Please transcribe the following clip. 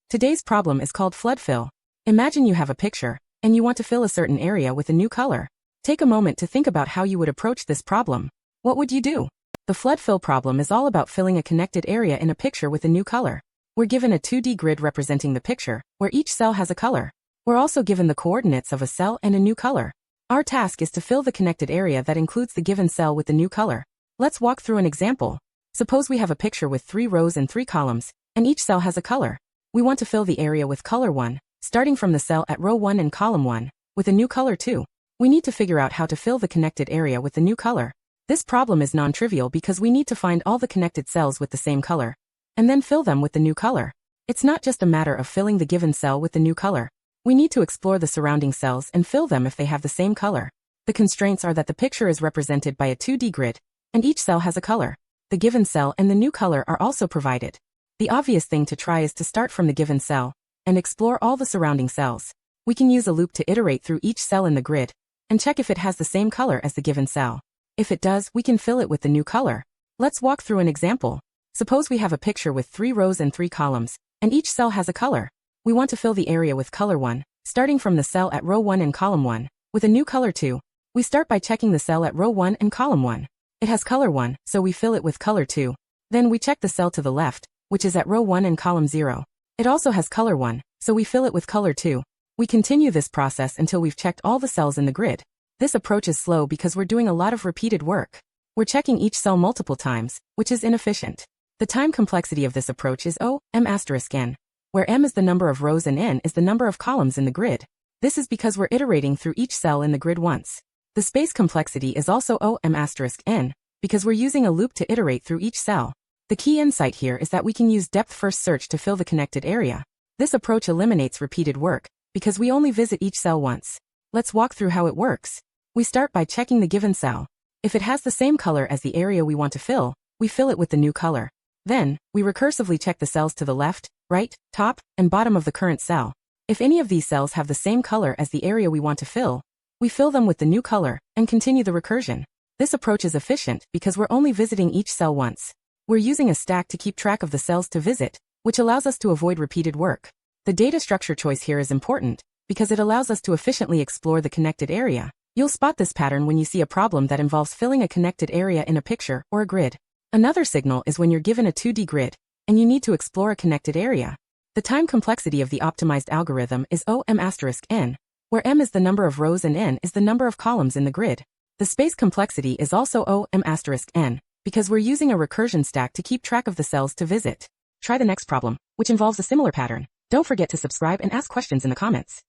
Today's problem is called flood fill. Imagine you have a picture, and you want to fill a certain area with a new color. Take a moment to think about how you would approach this problem. What would you do? The flood fill problem is all about filling a connected area in a picture with a new color. We're given a 2D grid representing the picture, where each cell has a color. We're also given the coordinates of a cell and a new color. Our task is to fill the connected area that includes the given cell with the new color. Let's walk through an example. Suppose we have a picture with 3 rows and 3 columns, and each cell has a color. We want to fill the area with color 1, starting from the cell at row 1 and column 1, with a new color 2. We need to figure out how to fill the connected area with the new color. This problem is non-trivial because we need to find all the connected cells with the same color, and then fill them with the new color. It's not just a matter of filling the given cell with the new color. We need to explore the surrounding cells and fill them if they have the same color. The constraints are that the picture is represented by a 2D grid, and each cell has a color. The given cell and the new color are also provided. The obvious thing to try is to start from the given cell and explore all the surrounding cells. We can use a loop to iterate through each cell in the grid and check if it has the same color as the given cell. If it does, we can fill it with the new color. Let's walk through an example. Suppose we have a picture with 3 rows and 3 columns, and each cell has a color. We want to fill the area with color 1, starting from the cell at row 1 and column 1, with a new color 2. We start by checking the cell at row 1 and column 1. It has color 1, so we fill it with color 2. Then we check the cell to the left, which is at row 1 and column 0. It also has color 1, so we fill it with color 2. We continue this process until we've checked all the cells in the grid. This approach is slow because we're doing a lot of repeated work. We're checking each cell multiple times, which is inefficient. The time complexity of this approach is O(m*(n), where m is the number of rows and n is the number of columns in the grid. This is because we're iterating through each cell in the grid once. The space complexity is also O(m*(n), because we're using a loop to iterate through each cell. The key insight here is that we can use depth-first search to fill the connected area. This approach eliminates repeated work, because we only visit each cell once. Let's walk through how it works. We start by checking the given cell. If it has the same color as the area we want to fill, we fill it with the new color. Then, we recursively check the cells to the left, right, top, and bottom of the current cell. If any of these cells have the same color as the area we want to fill, we fill them with the new color, and continue the recursion. This approach is efficient because we're only visiting each cell once. We're using a stack to keep track of the cells to visit, which allows us to avoid repeated work. The data structure choice here is important, because it allows us to efficiently explore the connected area. You'll spot this pattern when you see a problem that involves filling a connected area in a picture or a grid. Another signal is when you're given a 2D grid, and you need to explore a connected area. The time complexity of the optimized algorithm is O(m*(n), where m is the number of rows and n is the number of columns in the grid. The space complexity is also O(m*(n), because we're using a recursion stack to keep track of the cells to visit. Try the next problem, which involves a similar pattern. Don't forget to subscribe and ask questions in the comments.